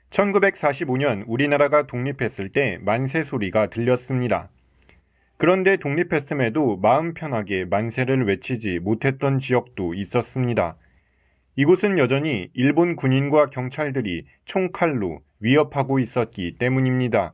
1945년 우리나라가 독립했을 때 만세 소리가 들렸습니다. 그런데 독립했음에도 마음 편하게 만세를 외치지 못했던 지역도 있었습니다. 이곳은 여전히 일본 군인과 경찰들이 총칼로 위협하고 있었기 때문입니다.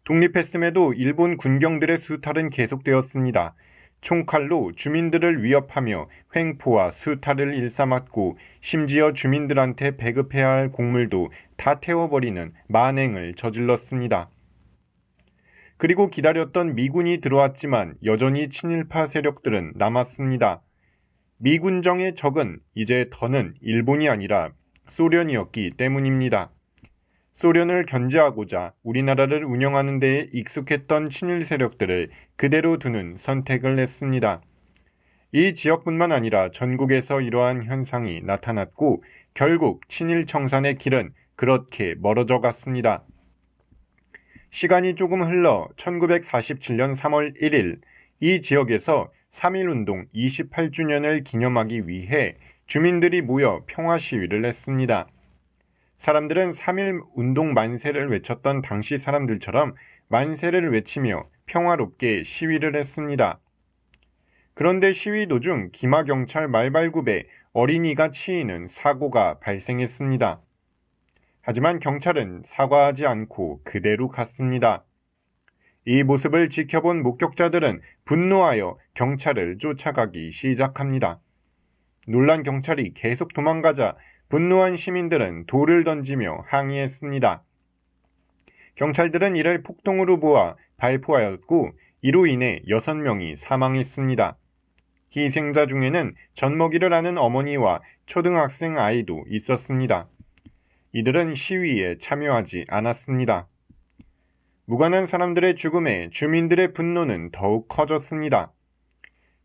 독립했음에도 일본 군경들의 수탈은 계속되었습니다. 총칼로 주민들을 위협하며 횡포와 수탈을 일삼았고 심지어 주민들한테 배급해야 할 곡물도 다 태워버리는 만행을 저질렀습니다. 그리고 기다렸던 미군이 들어왔지만 여전히 친일파 세력들은 남았습니다. 미군정의 적은 이제 더는 일본이 아니라 소련이었기 때문입니다. 소련을 견제하고자 우리나라를 운영하는 데에 익숙했던 친일 세력들을 그대로 두는 선택을 했습니다. 이 지역뿐만 아니라 전국에서 이러한 현상이 나타났고 결국 친일 청산의 길은 그렇게 멀어져 갔습니다. 시간이 조금 흘러 1947년 3월 1일 이 지역에서 3.1운동 28주년을 기념하기 위해 주민들이 모여 평화 시위를 했습니다. 사람들은 3.1운동 만세를 외쳤던 당시 사람들처럼 만세를 외치며 평화롭게 시위를 했습니다. 그런데 시위 도중 기마경찰 말발굽에 어린이가 치이는 사고가 발생했습니다. 하지만 경찰은 사과하지 않고 그대로 갔습니다. 이 모습을 지켜본 목격자들은 분노하여 경찰을 쫓아가기 시작합니다. 놀란 경찰이 계속 도망가자 분노한 시민들은 돌을 던지며 항의했습니다. 경찰들은 이를 폭동으로 보아 발포하였고 이로 인해 6명이 사망했습니다. 희생자 중에는 젖먹이를 하는 어머니와 초등학생 아이도 있었습니다. 이들은 시위에 참여하지 않았습니다. 무관한 사람들의 죽음에 주민들의 분노는 더욱 커졌습니다.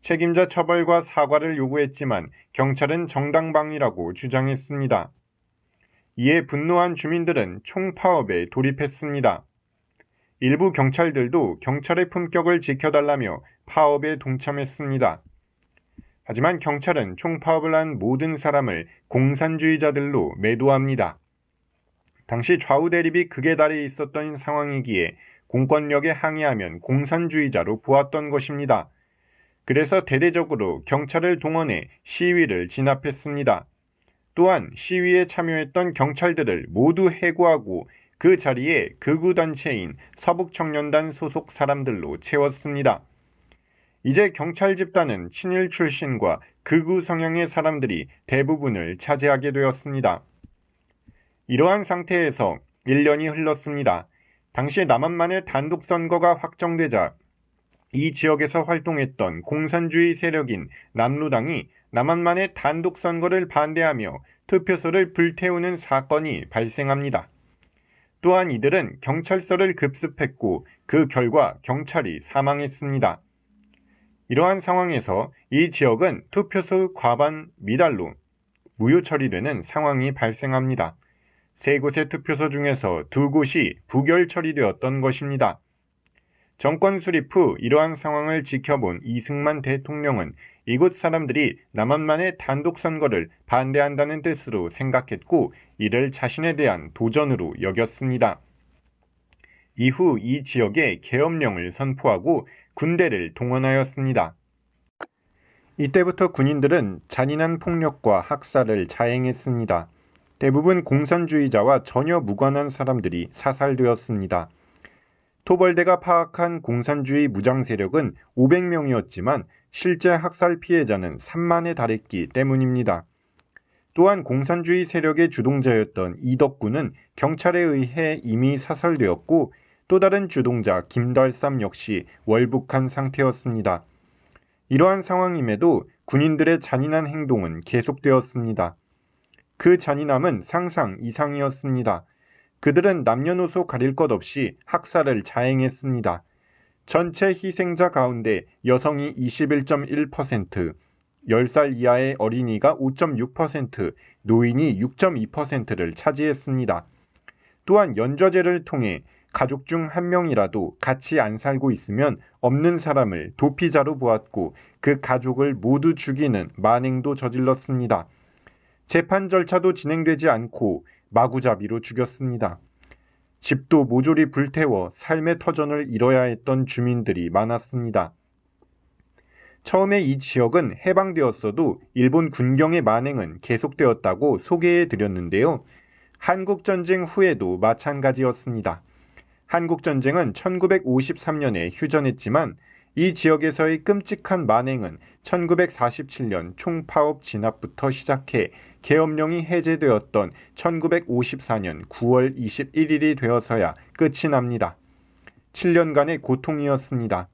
책임자 처벌과 사과를 요구했지만 경찰은 정당방위라고 주장했습니다. 이에 분노한 주민들은 총파업에 돌입했습니다. 일부 경찰들도 경찰의 품격을 지켜달라며 파업에 동참했습니다. 하지만 경찰은 총파업을 한 모든 사람을 공산주의자들로 매도합니다. 당시 좌우 대립이 극에 달해 있었던 상황이기에 공권력에 항의하면 공산주의자로 보았던 것입니다. 그래서 대대적으로 경찰을 동원해 시위를 진압했습니다. 또한 시위에 참여했던 경찰들을 모두 해고하고 그 자리에 극우단체인 서북청년단 소속 사람들로 채웠습니다. 이제 경찰 집단은 친일 출신과 극우 성향의 사람들이 대부분을 차지하게 되었습니다. 이러한 상태에서 1년이 흘렀습니다. 당시 남한만의 단독 선거가 확정되자 이 지역에서 활동했던 공산주의 세력인 남로당이 남한만의 단독 선거를 반대하며 투표소를 불태우는 사건이 발생합니다. 또한 이들은 경찰서를 급습했고 그 결과 경찰이 사망했습니다. 이러한 상황에서 이 지역은 투표소 과반 미달로 무효 처리되는 상황이 발생합니다. 3곳의 투표소 중에서 2곳이 부결 처리되었던 것입니다. 정권 수립 후 이러한 상황을 지켜본 이승만 대통령은 이곳 사람들이 남한만의 단독 선거를 반대한다는 뜻으로 생각했고 이를 자신에 대한 도전으로 여겼습니다. 이후 이 지역에 계엄령을 선포하고 군대를 동원하였습니다. 이때부터 군인들은 잔인한 폭력과 학살을 자행했습니다. 대부분 공산주의자와 전혀 무관한 사람들이 사살되었습니다. 토벌대가 파악한 공산주의 무장 세력은 500명이었지만 실제 학살 피해자는 3만에 달했기 때문입니다. 또한 공산주의 세력의 주동자였던 이덕구는 경찰에 의해 이미 사살되었고 또 다른 주동자 김달삼 역시 월북한 상태였습니다. 이러한 상황임에도 군인들의 잔인한 행동은 계속되었습니다. 그 잔인함은 상상 이상이었습니다. 그들은 남녀노소 가릴 것 없이 학살을 자행했습니다. 전체 희생자 가운데 여성이 21.1%, 10살 이하의 어린이가 5.6%, 노인이 6.2%를 차지했습니다. 또한 연좌제를 통해 가족 중 한 명이라도 같이 안 살고 있으면 없는 사람을 도피자로 보았고 그 가족을 모두 죽이는 만행도 저질렀습니다. 재판 절차도 진행되지 않고 마구잡이로 죽였습니다. 집도 모조리 불태워 삶의 터전을 잃어야 했던 주민들이 많았습니다. 처음에 이 지역은 해방되었어도 일본 군경의 만행은 계속되었다고 소개해 드렸는데요. 한국전쟁 후에도 마찬가지였습니다. 한국전쟁은 1953년에 휴전했지만 이 지역에서의 끔찍한 만행은 1947년 총파업 진압부터 시작해 계엄령이 해제되었던 1954년 9월 21일이 되어서야 끝이 납니다. 7년간의 고통이었습니다.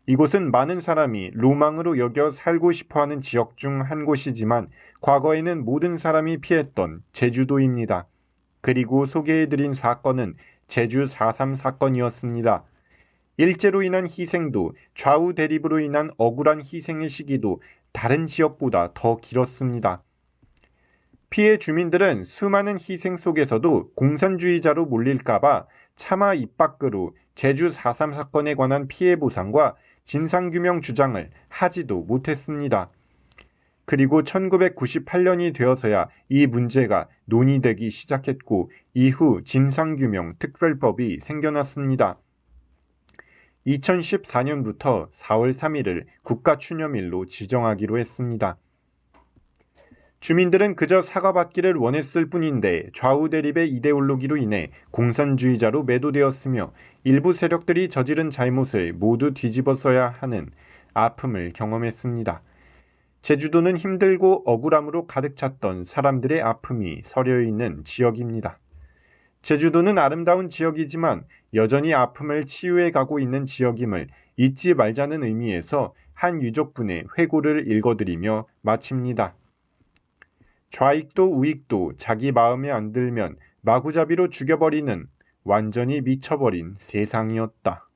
이곳은 많은 사람이 로망으로 여겨 살고 싶어하는 지역 중 한 곳이지만 과거에는 모든 사람이 피했던 제주도입니다. 그리고 소개해드린 사건은 제주 4.3 사건이었습니다. 일제로 인한 희생도 좌우 대립으로 인한 억울한 희생의 시기도 다른 지역보다 더 길었습니다. 피해 주민들은 수많은 희생 속에서도 공산주의자로 몰릴까봐 차마 입 밖으로 제주 4.3 사건에 관한 피해 보상과 진상규명 주장을 하지도 못했습니다. 그리고 1998년이 되어서야 이 문제가 논의되기 시작했고 이후 진상규명 특별법이 생겨났습니다. 2014년부터 4월 3일을 국가추념일로 지정하기로 했습니다. 주민들은 그저 사과받기를 원했을 뿐인데 좌우 대립의 이데올로기로 인해 공산주의자로 매도되었으며 일부 세력들이 저지른 잘못을 모두 뒤집어서야 하는 아픔을 경험했습니다. 제주도는 힘들고 억울함으로 가득 찼던 사람들의 아픔이 서려있는 지역입니다. 제주도는 아름다운 지역이지만 여전히 아픔을 치유해 가고 있는 지역임을 잊지 말자는 의미에서 한 유족분의 회고를 읽어드리며 마칩니다. 좌익도 우익도 자기 마음에 안 들면 마구잡이로 죽여버리는 완전히 미쳐버린 세상이었다.